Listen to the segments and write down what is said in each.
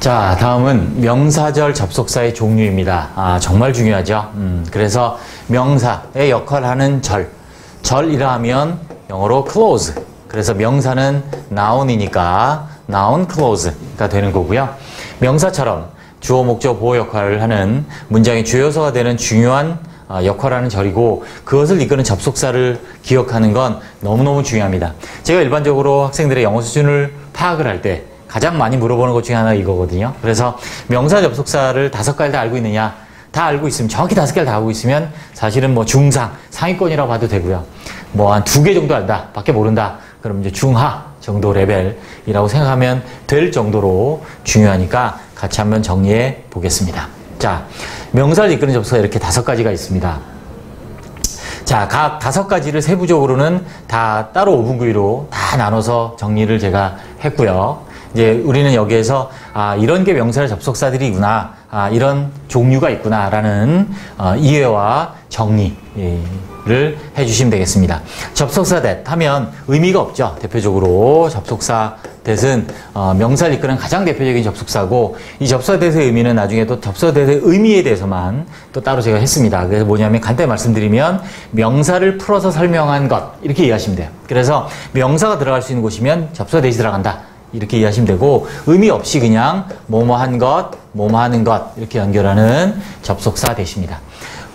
자, 다음은 명사절 접속사의 종류입니다. 정말 중요하죠. 그래서 명사의 역할을 하는 절이라 하면 영어로 clause. 그래서 명사는 noun이니까 noun clause가 되는 거고요. 명사처럼 주어, 목적, 보호 역할을 하는 문장의 주요 요소가 되는 중요한 역할을 하는 절이고, 그것을 이끄는 접속사를 기억하는 건 너무너무 중요합니다. 제가 일반적으로 학생들의 영어 수준을 파악을 할 때 가장 많이 물어보는 것 중에 하나가 이거거든요. 그래서 명사 접속사를 5가지 다 알고 있느냐? 다 알고 있으면, 정확히 5개를 다 알고 있으면 사실은 뭐 중상, 상위권이라고 봐도 되고요. 뭐 한 2개 정도 안다, 밖에 모른다, 그럼 이제 중하 정도 레벨이라고 생각하면 될 정도로 중요하니까 같이 한번 정리해 보겠습니다. 자, 명사를 이끄는 접속사 이렇게 5가지가 있습니다. 자, 각 5가지를 세부적으로는 다 따로 5분구위로 다 나눠서 정리를 제가 했고요. 이제 우리는 여기에서 이런 게 명사의 접속사들이구나, 이런 종류가 있구나라는 이해와 정리를 해주시면 되겠습니다. 접속사 that 하면 의미가 없죠. 대표적으로 접속사 that은 명사를 이끄는 가장 대표적인 접속사고, 이 접속사 that의 의미는 나중에 또 접속사 that의 의미에 대해서만 또 따로 제가 했습니다. 그래서 뭐냐면 간단히 말씀드리면 명사를 풀어서 설명한 것, 이렇게 이해하시면 돼요. 그래서 명사가 들어갈 수 있는 곳이면 접속사 that이 들어간다, 이렇게 이해하시면 되고, 의미 없이 그냥 뭐뭐한 것, 뭐뭐하는 것 이렇게 연결하는 접속사 that입니다.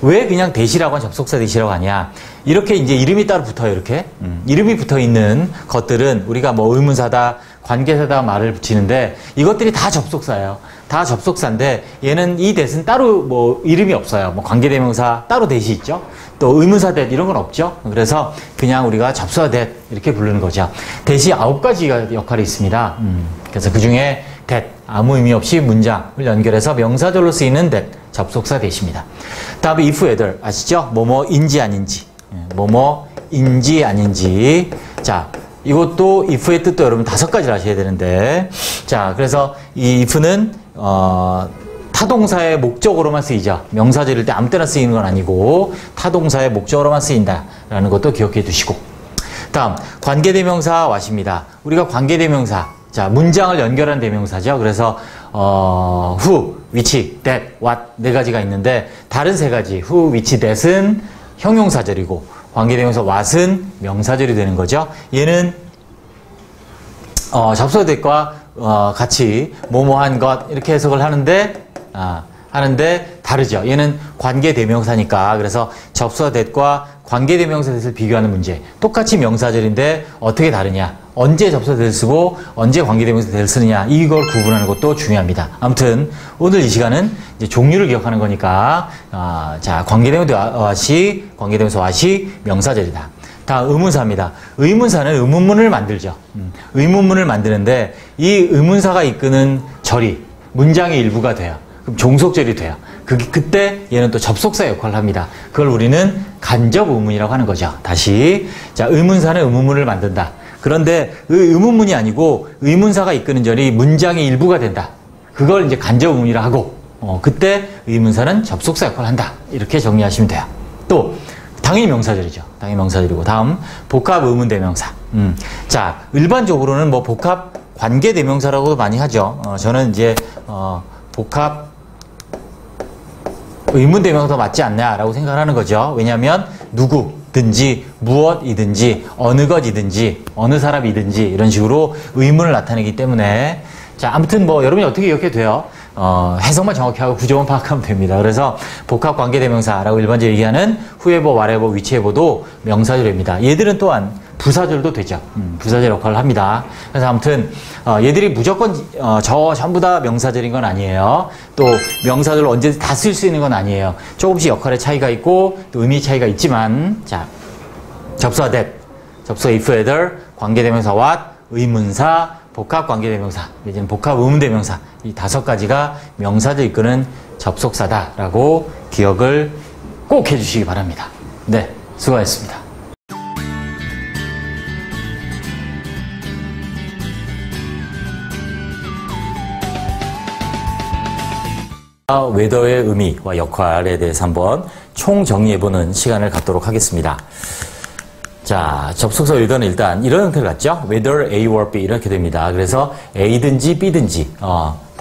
왜 그냥 that이라고 한 접속사 that이라고 하냐? 이렇게 이제 이름이 따로 붙어요. 이렇게 이름이 붙어 있는 것들은 우리가 뭐 의문사다, 관계사다 말을 붙이는데, 이것들이 다 접속사예요. 다 접속사인데 얘는 이 that은 따로 뭐 이름이 없어요. 뭐 관계대명사 따로 that이 있죠. 또 의문사 that 이런 건 없죠. 그래서 그냥 우리가 접속사 that 이렇게 부르는 거죠. that이 9가지가 역할이 있습니다. 그래서 그 중에 that, 아무 의미 없이 문장을 연결해서 명사절로 쓰이는 that, 접속사 that입니다. 다음에 if, whether 아시죠? 뭐뭐인지 아닌지, 뭐뭐인지 아닌지. 자, 이것도 if의 뜻도 여러분 5가지를 아셔야 되는데, 자, 그래서 이 if는 타동사의 목적으로만 쓰이죠. 명사절일 때 아무 때나 쓰이는 건 아니고 타동사의 목적으로만 쓰인다라는 것도 기억해 두시고, 다음 관계대명사 what입니다. 우리가 관계대명사, 자, 문장을 연결한 대명사죠. 그래서 who, which, that, what 4가지가 있는데, 다른 3가지 who, which, that은 형용사절이고 관계대명사 what은 명사절이 되는 거죠. 얘는 접속사 that과 같이 뭐뭐한 것 이렇게 해석을 하는데 다르죠. 얘는 관계대명사니까. 그래서 접속사 that과 관계대명사 that을 비교하는 문제. 똑같이 명사절인데 어떻게 다르냐, 언제 접속사 that을 쓰고 언제 관계대명사 that을 쓰느냐, 이걸 구분하는 것도 중요합니다. 아무튼 오늘 이 시간은 이제 종류를 기억하는 거니까, 자, 관계대명사 what이 명사절이다. 다음 의문사입니다. 의문사는 의문문을 만들죠. 의문문을 만드는데 이 의문사가 이끄는 절이 문장의 일부가 돼요. 그럼 종속절이 돼요. 그때 얘는 또 접속사 역할을 합니다. 그걸 우리는 간접 의문이라고 하는 거죠. 다시, 자, 의문사는 의문문을 만든다. 그런데 의문문이 아니고 의문사가 이끄는 절이 문장의 일부가 된다. 그걸 이제 간접 의문이라 하고, 그때 의문사는 접속사 역할을 한다. 이렇게 정리하시면 돼요. 또 당연히 명사절이죠. 당연히 명사절이고, 다음 복합 의문 대명사. 자, 일반적으로는 뭐 복합 관계 대명사라고도 많이 하죠. 저는 이제 복합 의문 대명사 맞지 않냐라고 생각하는 거죠. 왜냐하면 누구든지 무엇이든지 어느 것이든지 어느 사람이든지 이런 식으로 의문을 나타내기 때문에, 자, 아무튼 뭐 여러분이 어떻게 기억해도 돼요. 해석만 정확히 하고 구조만 파악하면 됩니다. 그래서 복합 관계대명사라고 일반적으로 얘기하는 whoever, whatever, whichever도 명사절입니다. 얘들은 또한 부사절도 되죠. 부사절 역할을 합니다. 그래서 아무튼 얘들이 무조건 전부 다 명사절인 건 아니에요. 또 명사절로 언제든지 다 쓸 수 있는 건 아니에요. 조금씩 역할의 차이가 있고 또 의미 차이가 있지만, 자, 접속사 that, 접속사 if, whether, 관계대명사 what, 의문사, 복합 관계대명사, 이제는 복합 의문대명사, 이 5가지가 명사절 이끄는 접속사다라고 기억을 꼭 해주시기 바랍니다. 네, 수고하셨습니다. whether의 의미와 역할에 대해서 한번 총정리해보는 시간을 갖도록 하겠습니다. 자, 접속사 whether는 일단 이런 형태를 갖죠. whether A or B 이렇게 됩니다. 그래서 A든지 B든지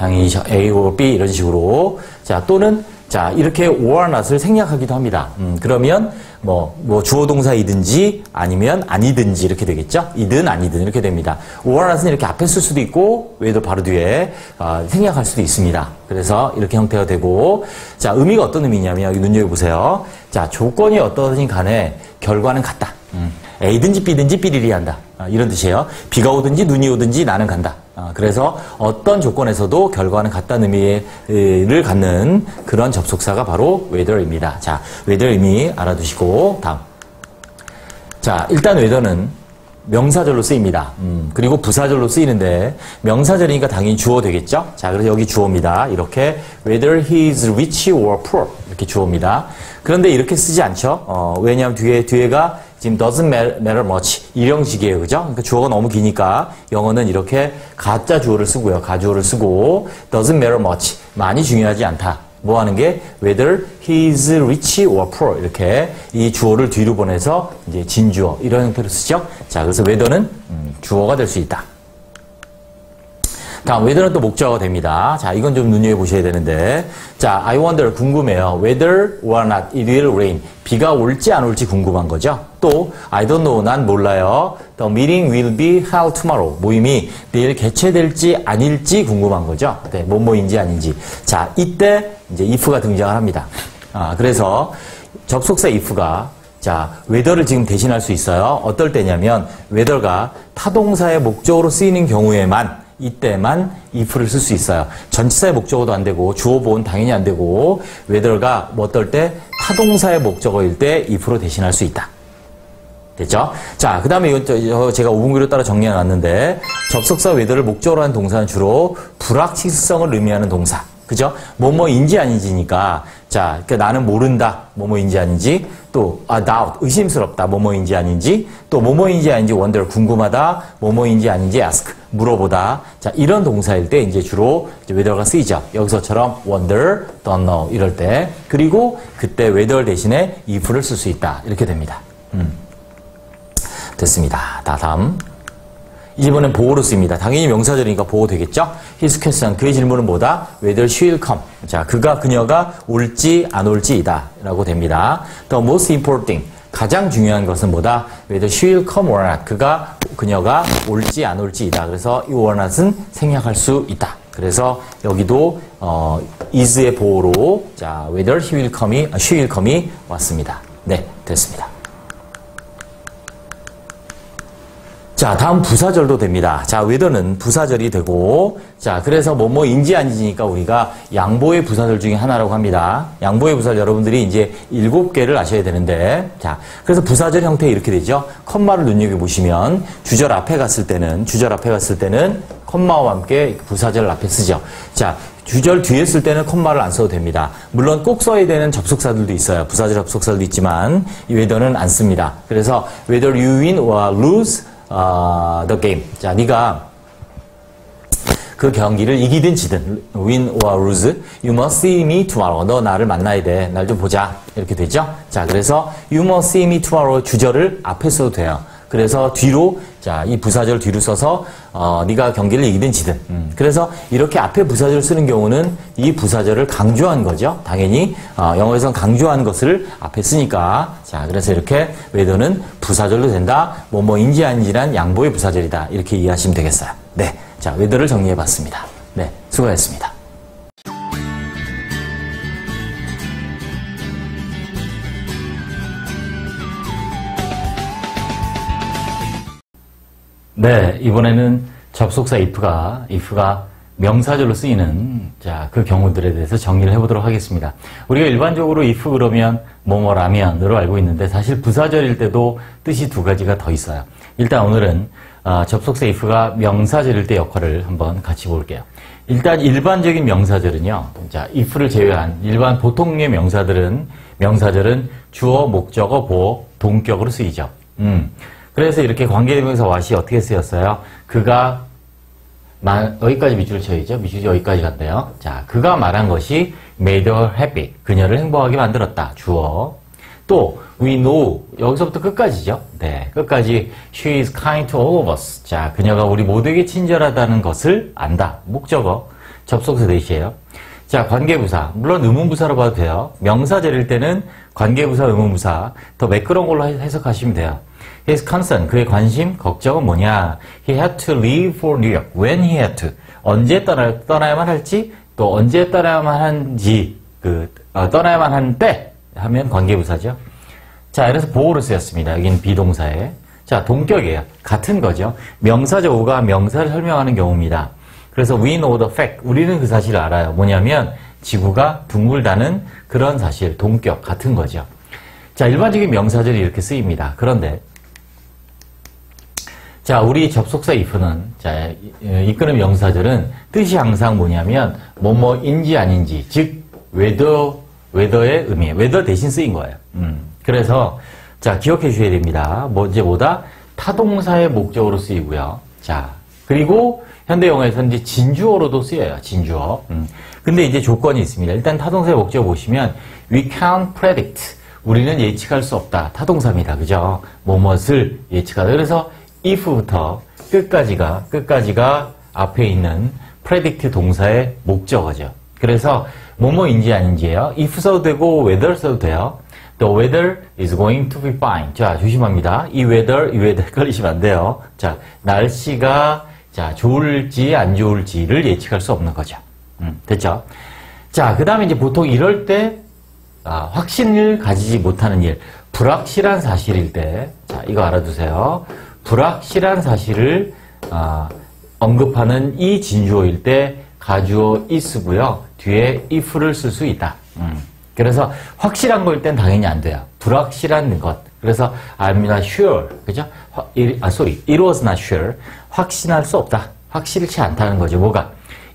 당연히 A or B 이런 식으로. 자, 또는 자, 이렇게 or not을 생략하기도 합니다. 그러면 뭐 주어 동사이든지 아니면 아니든지 이렇게 되겠죠? 이든 아니든 이렇게 됩니다. or not은 이렇게 앞에 쓸 수도 있고 외에도 바로 뒤에 생략할 수도 있습니다. 그래서 이렇게 형태가 되고 자, 의미가 어떤 의미냐면 여기 눈여겨보세요. 자, 조건이 어떠든 간에 결과는 같다. A든지 B든지 B리리 한다. 이런 뜻이에요. 비가 오든지 눈이 오든지 나는 간다. 그래서 어떤 조건에서도 결과는 같다는 의미를 갖는 그런 접속사가 바로 whether입니다. 자, whether 의미 알아두시고 다음. 자, 일단 whether는 명사절로 쓰입니다. 그리고 부사절로 쓰이는데 명사절이니까 당연히 주어 되겠죠? 자, 그래서 여기 주어입니다. 이렇게 whether he is rich or poor 이렇게 주어입니다. 그런데 이렇게 쓰지 않죠? 왜냐하면 뒤에가 지금 doesn't matter much 일형식이에요. 그죠? 그러니까 주어가 너무 기니까 영어는 이렇게 가짜 주어를 쓰고요. 가주어를 쓰고 doesn't matter much 많이 중요하지 않다. 뭐 하는 게 whether he is rich or poor 이렇게 이 주어를 뒤로 보내서 이제 진주어 이런 형태로 쓰죠. 자, 그래서 whether는 주어가 될 수 있다. 다음 whether는 또 목적어가 됩니다. 자, 이건 좀 눈여겨보셔야 되는데 자, I wonder 궁금해요. whether or not it will rain 비가 올지 안 올지 궁금한 거죠. 또 I don't know 난 몰라요. The meeting will be held tomorrow 모임이 내일 개최될지 아닐지 궁금한 거죠. 네, 뭐뭐인지 아닌지. 자, 이때 이제 if가 등장을 합니다. 그래서 접속사 if가 자, whether를 지금 대신할 수 있어요. 어떨 때냐면 whether가 타동사의 목적으로 쓰이는 경우에만 이때만 if를 쓸 수 있어요. 전치사의 목적어도 안 되고 주어 보호는 당연히 안 되고 whether가 뭐 어떨 때 타동사의 목적어일 때 if로 대신할 수 있다. 됐죠? 자, 그 다음에 이건 제가 5분기로 따라 정리해 놨는데 접속사 whether를 목적으로 한 동사는 주로 불확실성을 의미하는 동사. 그죠? 뭐뭐인지 아닌지니까 자, 그러니까 나는 모른다. 뭐뭐인지 아닌지 또 doubt 의심스럽다. 뭐뭐인지 아닌지 또 뭐뭐인지 아닌지 wonder 궁금하다. 뭐뭐인지 아닌지 ask 물어보다. 자, 이런 동사일 때 이제 주로 whether가 쓰이죠. 여기서처럼 wonder, don't know 이럴 때 그리고 그때 whether 대신에 if를 쓸 수 있다. 이렇게 됩니다. 됐습니다. 다음. 이번엔 보호로 쓰입니다. 당연히 명사절이니까 보호 되겠죠? His question, 그의 질문은 뭐다? Whether she will come. 자, 그녀가 올지 안 올지이다. 라고 됩니다. The most important thing, 가장 중요한 것은 뭐다? Whether she will come or not. 그녀가 올지 안 올지이다. 그래서 이 or not은 생략할 수 있다. 그래서 여기도 is의 보호로 자, whether she will come이 왔습니다. 네, 됐습니다. 자, 다음 부사절도 됩니다. 자, whether는 부사절이 되고, 자, 그래서 뭐뭐인지 아닌지니까 우리가 양보의 부사절 중에 하나라고 합니다. 양보의 부사절 여러분들이 이제 7개를 아셔야 되는데, 자, 그래서 부사절 형태 이렇게 되죠. 컴마를 눈여겨보시면, 주절 앞에 갔을 때는 컴마와 함께 부사절 앞에 쓰죠. 자, 주절 뒤에 쓸 때는 컴마를 안 써도 됩니다. 물론 꼭 써야 되는 접속사들도 있어요. 부사절 접속사들도 있지만, 이 whether는 안 씁니다. 그래서 whether you win or lose, the game. 자, 네가 그 경기를 이기든 지든 win or lose, you must see me tomorrow. 너 나를 만나야 돼. 날 좀 보자. 이렇게 되죠? 자, 그래서 you must see me tomorrow 주절을 앞에 써도 돼요. 그래서 뒤로 자, 이 부사절 뒤로 써서 네가 경기를 이기든 지든. 그래서 이렇게 앞에 부사절을 쓰는 경우는 이 부사절을 강조한 거죠. 당연히 영어에서는 강조한 것을 앞에 쓰니까. 자, 그래서 이렇게 whether는 부사절도 된다. 뭐뭐인지 아닌지란 양보의 부사절이다. 이렇게 이해하시면 되겠어요. 네, 자, whether를 정리해봤습니다. 네, 수고하셨습니다. 네, 이번에는 접속사 if가 명사절로 쓰이는 자, 그 경우들에 대해서 정리를 해보도록 하겠습니다. 우리가 일반적으로 if 그러면 뭐뭐라면으로 알고 있는데 사실 부사절일 때도 뜻이 두 가지가 더 있어요. 일단 오늘은 접속사 if가 명사절일 때 역할을 한번 같이 볼게요. 일단 일반적인 명사절은요. 자, if를 제외한 일반 보통의 명사절은 주어, 목적어, 보어, 동격으로 쓰이죠. 그래서 이렇게 관계대명사 what이 어떻게 쓰였어요? 그가 여기까지 밑줄을 쳐야죠. 밑줄이 여기까지 갔대요. 자, 그가 말한 것이 made her happy. 그녀를 행복하게 만들었다. 주어. 또 we know. 여기서부터 끝까지죠. 네, 끝까지 she is kind to all of us. 자, 그녀가 우리 모두에게 친절하다는 것을 안다. 목적어. 접속사 대시예요. 자, 관계부사. 물론 의문부사로 봐도 돼요. 명사절일 때는 관계부사, 의문부사. 더 매끄러운 걸로 해석하시면 돼요. His concern, 그의 관심, 걱정은 뭐냐? He had to leave for New York. When he had to. 언제 떠나야만 할지, 또 언제 떠나야만 한지, 떠나야만 한 때 하면 관계부사죠. 자, 그래서 보호로 쓰였습니다. 여기는 비동사에. 자, 동격이에요. 같은 거죠. 명사절 오가 명사를 설명하는 경우입니다. 그래서 we know the fact. 우리는 그 사실을 알아요. 뭐냐면 지구가 둥글다는 그런 사실, 동격 같은 거죠. 자, 일반적인 명사절이 이렇게 쓰입니다. 그런데 자, 우리 접속사 if는 자, 이끄는 명사절은 뜻이 항상 뭐냐면 뭐뭐인지 아닌지, 즉 whether의 의미예요. whether 대신 쓰인 거예요. 그래서 자, 기억해 주셔야 됩니다. 언제보다 타동사의 목적으로 쓰이고요. 자, 그리고 현대 영어에서는 이제 진주어로도 쓰여요. 진주어. 근데 이제 조건이 있습니다. 일단 타동사의 목적 보시면 we can't predict. 우리는 예측할 수 없다. 타동사입니다. 그죠? 뭐뭇을 예측하다. 그래서 if부터 끝까지가 앞에 있는 predict 동사의 목적어죠. 그래서 뭐뭐인지 아닌지예요. if 써도 되고 whether 써도 돼요. The weather is going to be fine. 자, 조심합니다. 이 weather 걸리시면 안 돼요. 자, 날씨가 자, 좋을지 안 좋을지를 예측할 수 없는 거죠. 됐죠? 자, 그 다음에 이제 보통 이럴 때, 확신을 가지지 못하는 일, 불확실한 사실일 때, 자, 이거 알아두세요. 불확실한 사실을, 언급하는 이 진주어일 때, 가주어 is고요. 뒤에 if를 쓸 수 있다. 그래서 확실한 거일 땐 당연히 안 돼요. 불확실한 것. 그래서 I'm not sure. 그죠? It was not sure. 확신할 수 없다. 확실치 않다는 거죠. 뭐가?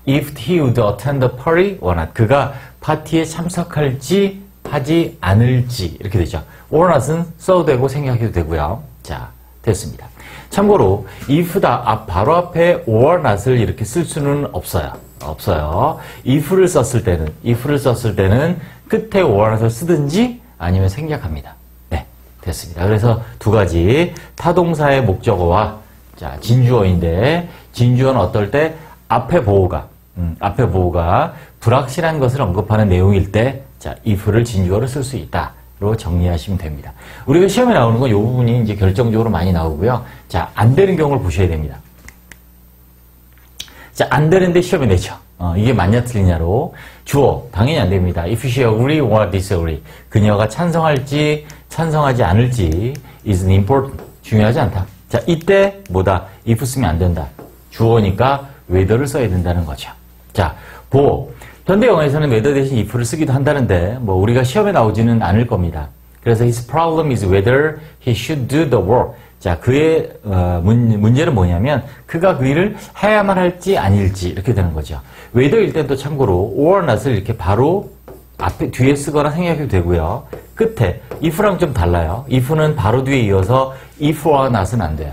If he would attend the party or not. 그가 파티에 참석할지 하지 않을지 이렇게 되죠. or not은 써도 되고 생략해도 되고요. 자, 됐습니다. 참고로 if다 바로 앞에 or not을 이렇게 쓸 수는 없어요. if를 썼을 때는 끝에 or not을 쓰든지 아니면 생략합니다. 네, 됐습니다. 그래서 두 가지 타동사의 목적어와 자, 진주어인데 진주어는 어떨 때 앞에 보호가 불확실한 것을 언급하는 내용일 때 자, if를 진주어로 쓸 수 있다로 정리하시면 됩니다. 우리가 시험에 나오는 건 이 부분이 이제 결정적으로 많이 나오고요. 자, 안 되는 경우를 보셔야 됩니다. 자, 안 되는데 시험에 내죠. 이게 맞냐 틀리냐로 주어 당연히 안 됩니다. If she agree or disagree. 그녀가 찬성할지 찬성하지 않을지 is important. 중요하지 않다. 자, 이때 뭐다? if 쓰면 안 된다. 주어니까 whether를 써야 된다는 거죠. 자, 보호. 현대 영어에서는 whether 대신 if를 쓰기도 한다는데 뭐 우리가 시험에 나오지는 않을 겁니다. 그래서 his problem is whether he should do the work. 자, 그의 문제는 뭐냐면 그가 그 일을 해야만 할지 아닐지 이렇게 되는 거죠. whether일 땐 또 참고로 or not을 이렇게 바로 앞에 뒤에 쓰거나 생략해도 되고요. 끝에 if랑 좀 달라요. if는 바로 뒤에 이어서 if와 not은 안 돼요.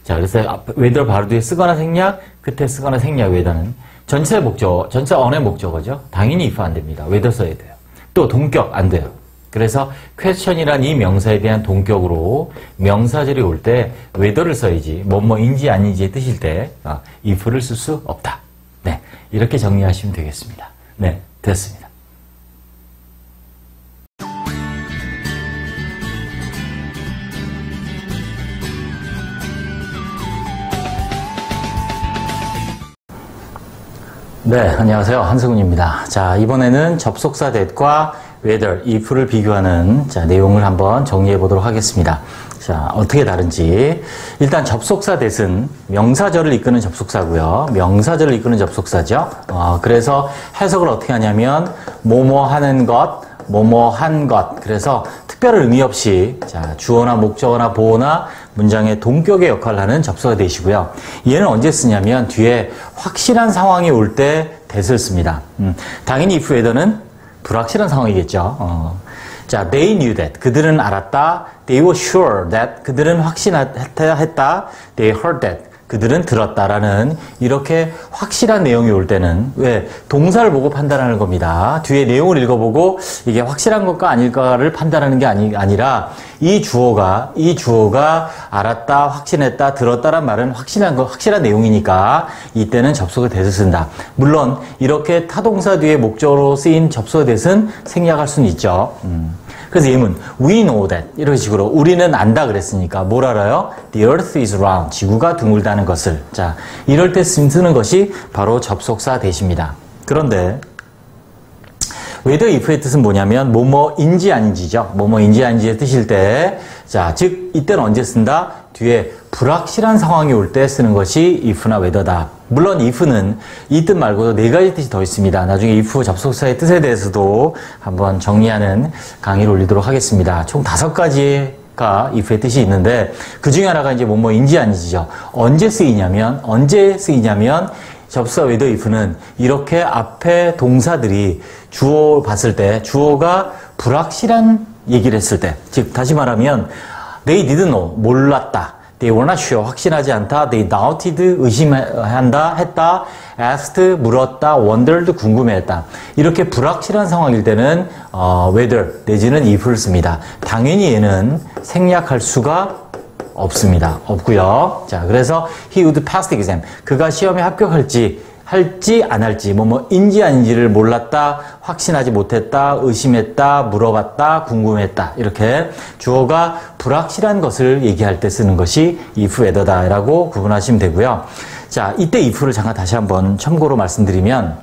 자, 그래서 whether 바로 뒤에 쓰거나 생략, 끝에 쓰거나 생략 whether는 전체 목적어, 전체 on의 목적어죠. 당연히 if 안 됩니다. whether 써야 돼요. 또 동격 안 돼요. 그래서 question이란 이 명사에 대한 동격으로 명사절이 올 때 whether를 써야지 뭐뭐인지 아닌지의 뜻일 때 if를 쓸 수 없다. 네, 이렇게 정리하시면 되겠습니다. 네, 됐습니다. 네, 안녕하세요. 한승훈입니다. 자, 이번에는 접속사 that과 whether, if를 비교하는 자, 내용을 한번 정리해 보도록 하겠습니다. 자, 어떻게 다른지. 일단 접속사 that은 명사절을 이끄는 접속사고요. 명사절을 이끄는 접속사죠. 그래서 해석을 어떻게 하냐면 뭐뭐 하는 것, 뭐뭐 한 것. 그래서 특별한 의미 없이 자, 주어나 목적어나 보어나 문장의 동격의 역할을 하는 접속사 that이고요. 얘는 언제 쓰냐면 뒤에 확실한 상황이 올 때 that을 습니다. 당연히 if whether는 불확실한 상황이겠죠. 자, they knew that. 그들은 알았다. They were sure that. 그들은 확신했다. They heard that. 그들은 들었다라는 이렇게 확실한 내용이 올 때는 왜 동사를 보고 판단하는 겁니다. 뒤에 내용을 읽어보고 이게 확실한 것과 아닐까를 판단하는 게 아니라 이 주어가 알았다, 확신했다, 들었다란 말은 확실한 내용이니까 이때는 접속의 대을 쓴다. 물론 이렇게 타동사 뒤에 목적으로 쓰인 접속의 대은 생략할 수는 있죠. 그래서 예문 we know that 이런 식으로 우리는 안다 그랬으니까 뭘 알아요? The earth is round. 지구가 둥글다는 것을. 자, 이럴 때 쓰는 것이 바로 접속사 대시입니다. 그런데 whether if의 뜻은 뭐냐면 뭐뭐인지 아닌지죠. 뭐뭐인지 아닌지의 뜻일 때, 자, 즉 이때는 언제 쓴다? 뒤에 불확실한 상황이 올 때 쓰는 것이 if나 whether다. 물론 if는 이 뜻 말고도 네 가지 뜻이 더 있습니다. 나중에 if 접속사의 뜻에 대해서도 한번 정리하는 강의를 올리도록 하겠습니다. 총 5가지가 if의 뜻이 있는데 그 중에 하나가 이제 뭐뭐인지 아닌지죠. 언제 쓰이냐면 접속사 whether if는 이렇게 앞에 동사들이 주어 봤을 때 주어가 불확실한 얘기를 했을 때, 즉 다시 말하면 they didn't know, 몰랐다. They were not sure, 확신하지 않다. They doubted, 의심한다, 했다. asked, 물었다. wondered, 궁금해했다. 이렇게 불확실한 상황일 때는 whether 내지는 if를 씁니다. 당연히 얘는 생략할 수가 없습니다. 없고요. 자, 그래서 he would pass the exam. 그가 시험에 합격할지 안 할지, 뭐인지 아닌지를 몰랐다, 확신하지 못했다, 의심했다, 물어봤다, 궁금했다. 이렇게 주어가 불확실한 것을 얘기할 때 쓰는 것이 if, whether다 라고 구분하시면 되고요. 자, 이때 if를 잠깐 다시 한번 참고로 말씀드리면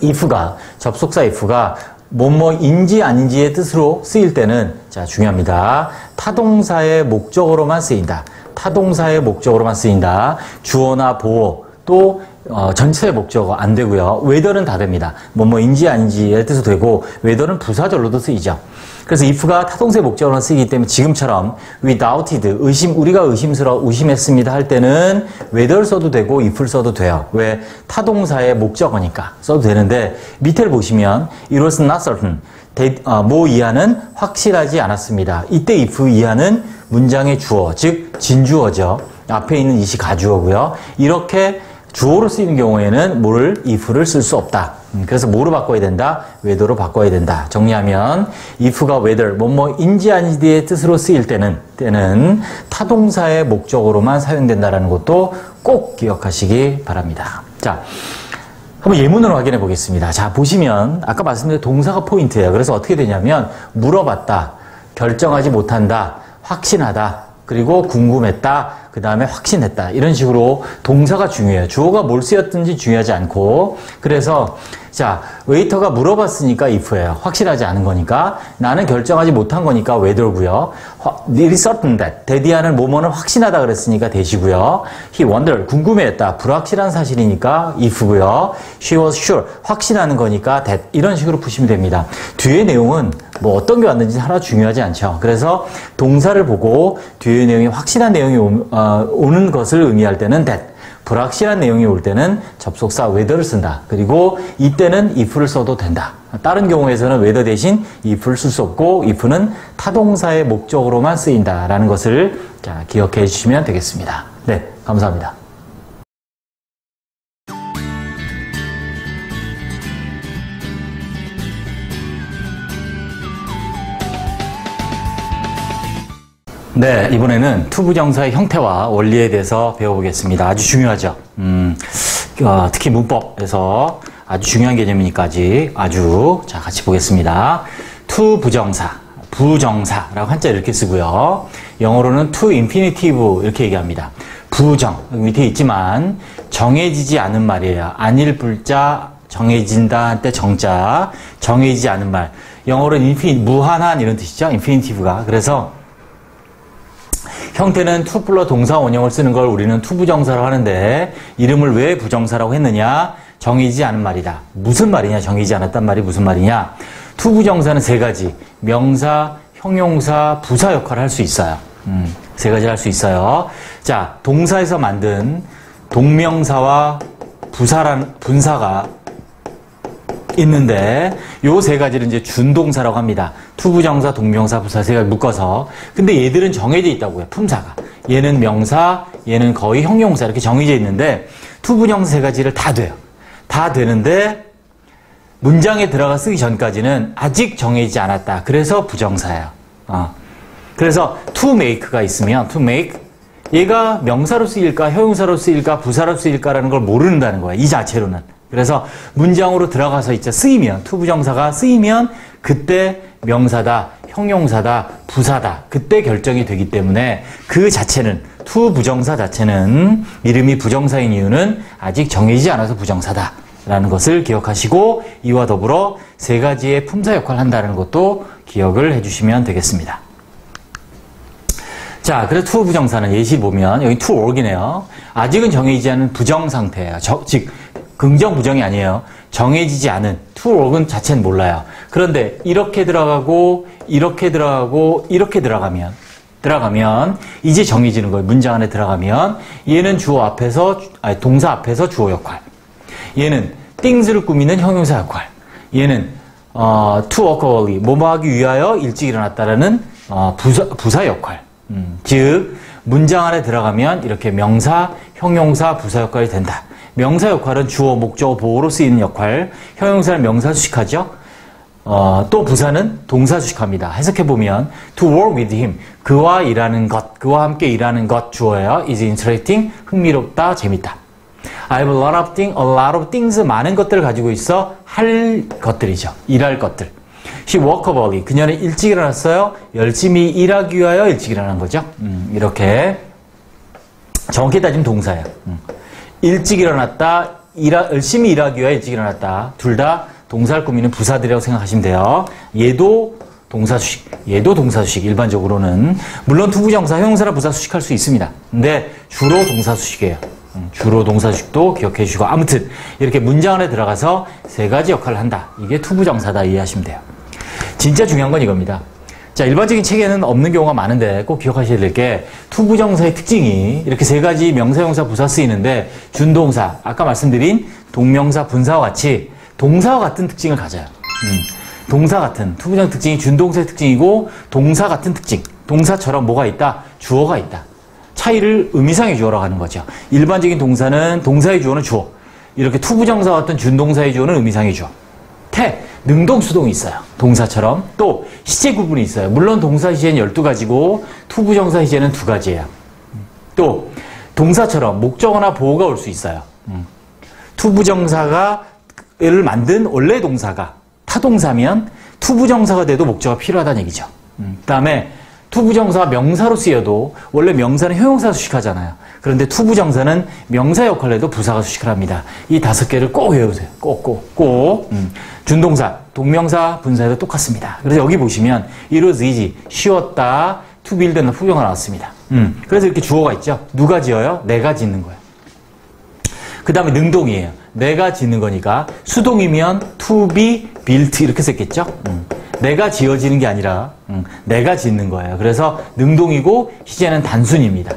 if가, 접속사 if가 뭐뭐인지 아닌지의 뜻으로 쓰일 때는, 자, 중요합니다. 타동사의 목적어로만 쓰인다. 타동사의 목적어로만 쓰인다. 주어나 보어 또 전체의 목적어 안 되고요. whether는 다 됩니다. 뭐뭐인지 아닌지의 뜻도 되고 whether는 부사절로도 쓰이죠. 그래서 if가 타동사의 목적어로만 쓰이기 때문에 지금처럼 we doubted, 우리가 의심했습니다 할 때는 whether 써도 되고 if를 써도 돼요. 왜? 타동사의 목적어니까 써도 되는데 밑에를 보시면 it was not certain, 뭐 이하는 확실하지 않았습니다. 이때 if 이하는 문장의 주어, 즉 진주어죠. 앞에 있는 it이 가주어고요. 이렇게 주어로 쓰이는 경우에는 if를 쓸 수 없다. 그래서 뭐로 바꿔야 된다? whether로 바꿔야 된다. 정리하면 if가 whether, 뭐뭐인지 아닌지의 뜻으로 쓰일 때는 타동사의 목적어로만 사용된다는 것도 꼭 기억하시기 바랍니다. 자, 한번 예문으로 확인해 보겠습니다. 자, 보시면 아까 말씀드린 동사가 포인트예요. 그래서 어떻게 되냐면 물어봤다, 결정하지 못한다, 확신하다, 그리고 궁금했다, 그 다음에 확신했다. 이런 식으로 동사가 중요해요. 주어가 뭘 쓰였든지 중요하지 않고. 그래서 자, 웨이터가 물어봤으니까 if예요. 확실하지 않은 거니까. 나는 결정하지 못한 거니까 whether고요. It is certain that. 대디하는 뭐뭐는 확신하다 그랬으니까 that이고요. He wondered. 궁금해했다. 불확실한 사실이니까 if고요. She was sure. 확신하는 거니까 that. 이런 식으로 푸시면 됩니다. 뒤에 내용은 뭐 어떤 게 왔는지 하나 중요하지 않죠. 그래서 동사를 보고 뒤에 내용이 확실한 내용이 오는 것을 의미할 때는 that. 불확실한 내용이 올 때는 접속사 whether를 쓴다. 그리고 이때는 if를 써도 된다. 다른 경우에서는 whether 대신 if를 쓸 수 없고 if는 타동사의 목적으로만 쓰인다라는 것을 자, 기억해 주시면 되겠습니다. 네, 감사합니다. 네, 이번에는 투부정사의 형태와 원리에 대해서 배워보겠습니다. 아주 중요하죠. 특히 문법에서 아주 중요한 개념이니까 아주 자, 같이 보겠습니다. 투부정사, 부정사라고 한자 이렇게 쓰고요. 영어로는 to infinitive 이렇게 얘기합니다. 부정, 여기 밑에 있지만 정해지지 않은 말이에요. 아닐 불자, 정해진다 할 때 정자, 정해지지 않은 말. 영어로는 무한한 이런 뜻이죠. infinitive가. 그래서 형태는 to 플러 동사 원형을 쓰는 걸 우리는 투부정사라고 하는데 이름을 왜 부정사라고 했느냐? 정해지지 않은 말이다. 무슨 말이냐? 정해지지 않았단 말이 무슨 말이냐? 투부정사는 3가지. 명사, 형용사, 부사 역할을 할 수 있어요. 3가지 할 수 있어요. 자, 동사에서 만든 동명사와 분사가 있는데 요 3가지를 이제 준동사라고 합니다. 투부정사, 동명사, 부사 3가지 묶어서. 근데 얘들은 정해져 있다고요. 품사가. 얘는 명사, 얘는 거의 형용사 이렇게 정해져 있는데 투부정사 세 가지를 다 돼요. 다 되는데 문장에 들어가 쓰기 전까지는 아직 정해지지 않았다. 그래서 부정사예요. 그래서 to make가 있으면 to make 얘가 명사로 쓰일까 형용사로 쓰일까 부사로 쓰일까라는 걸 모른다는 거예요. 이 자체로는. 그래서 문장으로 들어가서 있자 쓰이면 투부정사가 쓰이면 그때 명사다, 형용사다, 부사다 그때 결정이 되기 때문에 그 자체는 투부정사 자체는 이름이 부정사인 이유는 아직 정해지지 않아서 부정사다 라는 것을 기억하시고 이와 더불어 세 가지의 품사 역할을 한다는 것도 기억을 해주시면 되겠습니다. 자, 그래서 to 부정사는 예시 보면 여기 to work이네요. 아직은 정해지지 않은 부정 상태예요. 즉 긍정 부정이 아니에요. 정해지지 않은 to work은 자체는 몰라요. 그런데 이렇게 들어가고 이렇게 들어가고 이렇게 들어가면 이제 정해지는 거예요. 문장 안에 들어가면 얘는 주어 앞에서 동사 앞에서 주어 역할. 얘는 things를 꾸미는 형용사 역할. 얘는 to work early 뭐뭐하기 위하여 일찍 일어났다라는 부사 역할. 즉 문장 안에 들어가면 이렇게 명사, 형용사, 부사 역할이 된다. 명사 역할은 주어, 목적어, 보어로 쓰이는 역할. 형용사는 명사 수식하죠. 또 부사는 동사 수식합니다. 해석해보면 to work with him 그와 일하는 것, 그와 함께 일하는 것 주어예요. is interesting 흥미롭다, 재밌다. I have a lot of things 많은 것들을 가지고 있어 할 것들이죠. 일할 것들. She woke up early. 그녀는 일찍 일어났어요. 열심히 일하기 위하여 일찍 일어난 거죠. 이렇게 정확히 따지면 동사예요. 일찍 일어났다, 열심히 일하기 위하여 일찍 일어났다. 둘 다 동사를 꾸미는 부사들이라고 생각하시면 돼요. 얘도 동사수식, 얘도 동사수식 일반적으로는. 물론 투부정사, 형용사나 부사 수식할 수 있습니다. 근데 주로 동사수식이에요. 주로 동사수식도 기억해 주시고 아무튼 이렇게 문장 안에 들어가서 세 가지 역할을 한다. 이게 투부정사다 이해하시면 돼요. 진짜 중요한 건 이겁니다. 자, 일반적인 책에는 없는 경우가 많은데 꼭 기억하셔야 될 게 투부정사의 특징이 이렇게 세 가지 명사, 형용사, 부사 쓰이는데 준동사, 아까 말씀드린 동명사, 분사와 같이 동사와 같은 특징을 가져요. 동사 같은 투부정 특징이 준동사의 특징이고 동사 같은 특징. 동사처럼 뭐가 있다? 주어가 있다. 차이를 의미상의 주어라고 하는 거죠. 일반적인 동사는 동사의 주어는 주어. 이렇게 투부정사 같은 준동사의 주어는 의미상의 주어. 능동, 수동이 있어요. 동사처럼. 또 시제 구분이 있어요. 물론 동사 시제는 12가지고 투부정사 시제는 2가지예요. 또 동사처럼 목적어나 보어가 올 수 있어요. 투부정사가 를 만든 원래 동사가 타동사면 투부정사가 돼도 목적어가 필요하다는 얘기죠. 그 다음에 투부정사가 명사로 쓰여도 원래 명사는 형용사 수식하잖아요. 그런데 투부정사는 명사 역할을 해도 부사가 수식을 합니다. 이 5개를 꼭 외우세요. 꼭. 준동사, 동명사, 분사에도 똑같습니다. 그래서 여기 보시면 it was easy, 쉬웠다, to build는 후형가 나왔습니다. 그래서 이렇게 주어가 있죠. 누가 지어요? 내가 짓는 거예요. 그 다음에 능동이에요. 내가 짓는 거니까 수동이면 to be built 이렇게 썼겠죠. 내가 지어지는 게 아니라 내가 짓는 거예요. 그래서 능동이고 시제는 단순입니다.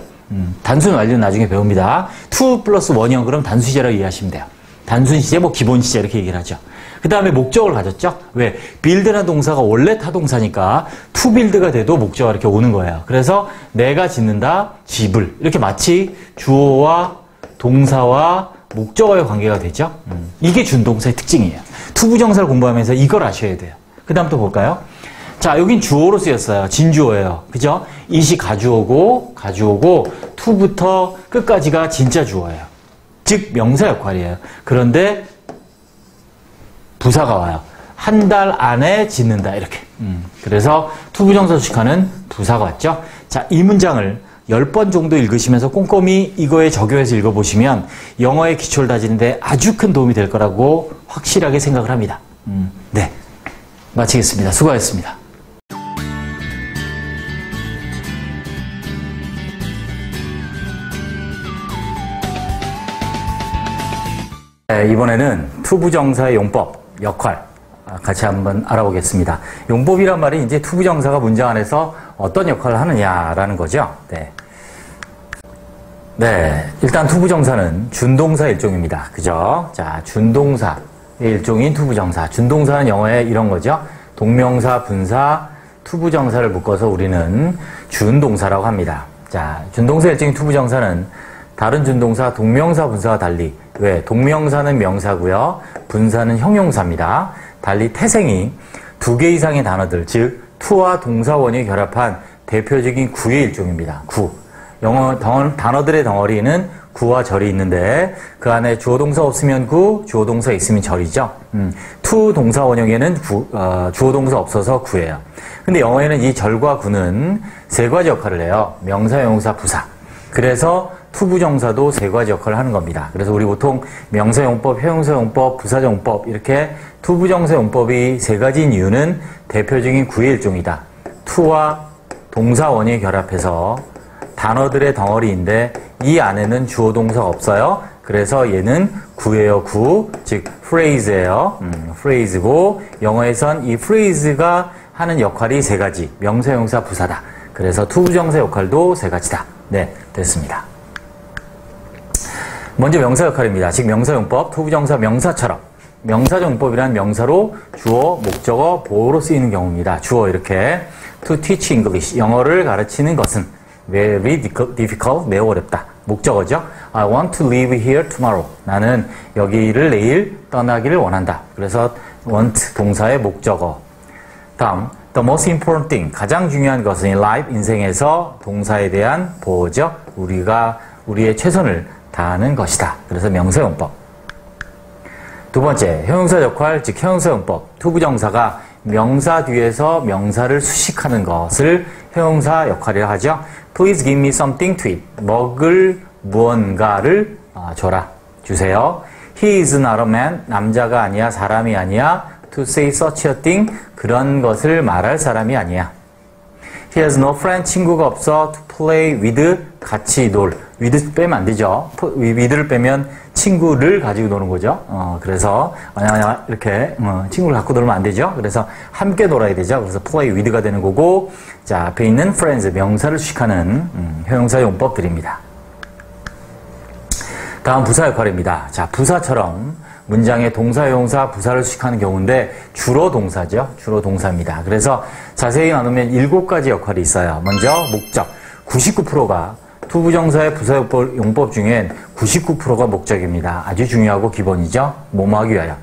단순 완료는 나중에 배웁니다. 2 플러스 1이요. 그럼 단수 시제라고 이해하시면 돼요. 단순 시제, 기본 시제 이렇게 얘기를 하죠. 그 다음에 목적어를 가졌죠. 왜? build라는 동사가 원래 타동사니까 to build가 돼도 목적어가 이렇게 오는 거예요. 그래서 내가 짓는다, 집을 이렇게 마치 주어와 동사와 목적어의 관계가 되죠. 이게 준동사의 특징이에요. 투부정사를 공부하면서 이걸 아셔야 돼요. 그 다음 또 볼까요? 자, 여긴 주어로 쓰였어요. 진주어예요. 그죠? it이 가주어고 to부터 끝까지가 진짜 주어예요. 즉 명사 역할이에요. 그런데 부사가 와요. 한 달 안에 짓는다 이렇게. 그래서 투부정사 수식하는 부사가 왔죠. 자, 이 문장을 10번 정도 읽으시면서 꼼꼼히 이거에 적용해서 읽어보시면 영어의 기초를 다지는데 아주 큰 도움이 될 거라고 확실하게 생각을 합니다. 네, 마치겠습니다. 수고하셨습니다. 네, 이번에는 투부정사의 용법, 역할 같이 한번 알아보겠습니다. 용법이란 말이 이제 투부정사가 문장 안에서 어떤 역할을 하느냐라는 거죠. 네, 일단 투부정사는 준동사의 일종입니다. 그죠? 자, 준동사의 일종인 투부정사. 준동사는 영어에 이런 거죠. 동명사, 분사, 투부정사를 묶어서 우리는 준동사라고 합니다. 자, 준동사 일정인 투부정사는 다른 준동사, 동명사, 분사와 달리 왜? 동명사는 명사고요. 분사는 형용사입니다. 달리 태생이 두 개 이상의 단어들, 즉 투와 동사 원형이 결합한 대표적인 구의 일종입니다. 구. 영어 단어들의 덩어리는 구와 절이 있는데 그 안에 주어 동사 없으면 구, 주어 동사 있으면 절이죠. 투 동사 원형에는 주어 동사 없어서 구예요. 근데 영어에는 이 절과 구는 세 가지 역할을 해요. 명사, 형용사, 부사. 그래서 투부정사도 세 가지 역할을 하는 겁니다. 그래서 우리 보통 명사용법, 형용사용법, 부사용법 이렇게 투부정사 용법이 세 가지인 이유는 대표적인 구의 일종이다. 투와 동사 원형이 결합해서 단어들의 덩어리인데 이 안에는 주어 동사가 없어요. 그래서 얘는 구예요, 구. 즉 phrase예요. phrase고 영어에선 이 phrase가 하는 역할이 세 가지. 명사, 형용사, 부사다. 그래서 투부정사 역할도 세 가지다. 네, 됐습니다. 먼저 명사 역할입니다. 즉 명사용법, 투부정사 명사처럼 명사용법이란 명사로 주어, 목적어, 보어로 쓰이는 경우입니다. 주어 이렇게 to teach English, 영어를 가르치는 것은 very difficult, 매우 어렵다. 목적어죠. I want to live here tomorrow. 나는 여기를 내일 떠나기를 원한다. 그래서 want 동사의 목적어. 다음 the most important thing, 가장 중요한 것은 life, 인생에서 동사에 대한 보호죠. 우리의 최선을 다하는 것이다. 그래서 명사용법. 두 번째, 형용사 역할, 즉 형용사용법. 투부정사가 명사 뒤에서 명사를 수식하는 것을 형용사 역할이라 하죠. Please give me something to eat. 먹을 무언가를 줘라. 주세요. He is not a man. 남자가 아니야. 사람이 아니야. To say such a thing. 그런 것을 말할 사람이 아니야. He has no friend. 친구가 없어. To play with. 같이 놀. with 빼면 안 되죠. with를 빼면 친구를 가지고 노는 거죠. 그래서 이렇게 친구를 갖고 놀면 안 되죠. 그래서 함께 놀아야 되죠. 그래서 play with가 되는 거고, 자 앞에 있는 friends 명사를 수식하는 형용사 용법들입니다. 다음 부사 역할입니다. 자 부사처럼 문장에 동사, 형용사, 부사를 수식하는 경우인데 주로 동사죠. 주로 동사입니다. 그래서 자세히 나누면 7가지 역할이 있어요. 먼저 목적. 99%가 투부정사의 부사용법 중엔 99%가 목적입니다. 아주 중요하고 기본이죠. 뭐뭐 하기 위하여.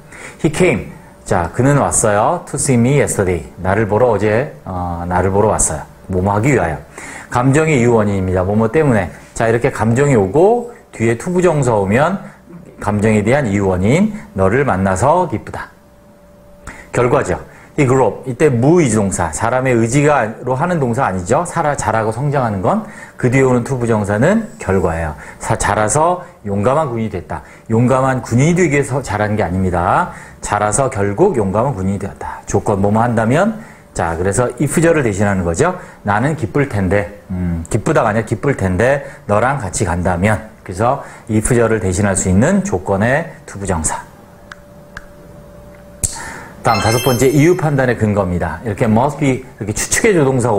He came. 자, 그는 왔어요. To see me yesterday. 나를 보러 왔어요. 뭐뭐 하기 위하여. 감정의 이유 원인입니다. 뭐뭐 때문에. 자, 이렇게 감정이 오고 뒤에 투부정사 오면 감정에 대한 이유 원인. 너를 만나서 기쁘다. 결과죠. He grew up. 이때 무의지동사. 사람의 의지가로 하는 동사 아니죠. 자라고 성장하는 건. 그 뒤에 오는 투부정사는 결과예요. 자라서 용감한 군인이 됐다. 용감한 군인이 되기 위해서 자란 게 아닙니다. 자라서 결국 용감한 군인이 되었다. 조건 뭐뭐 한다면, 자 그래서 if절을 대신하는 거죠. 나는 기쁠 텐데, 기쁘다가 아니라 기쁠 텐데 너랑 같이 간다면. 그래서 if절을 대신할 수 있는 조건의 투부정사. 다음 5번째, 이유 판단의 근거입니다. 이렇게 must be, 이렇게 추측의 조동사가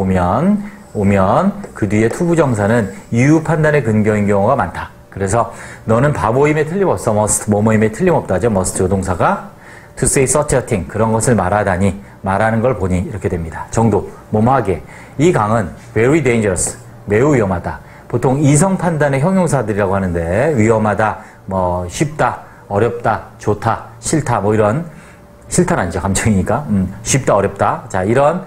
오면 그 뒤에 투부정사는 이유 판단의 근거인 경우가 많다. 그래서 너는 바보임에 틀림없어. must, 뭐뭐임에 틀림없다죠. must 조동사가 to say such a thing, 그런 것을 말하다니, 말하는 걸 보니 이렇게 됩니다. 정도, 뭐뭐하게. 이 강은 very dangerous, 매우 위험하다. 보통 이성 판단의 형용사들이라고 하는데 위험하다, 뭐 쉽다, 어렵다, 좋다, 싫다, 뭐 이런, 싫다는 아니죠. 감정이니까. 쉽다, 어렵다. 자, 이런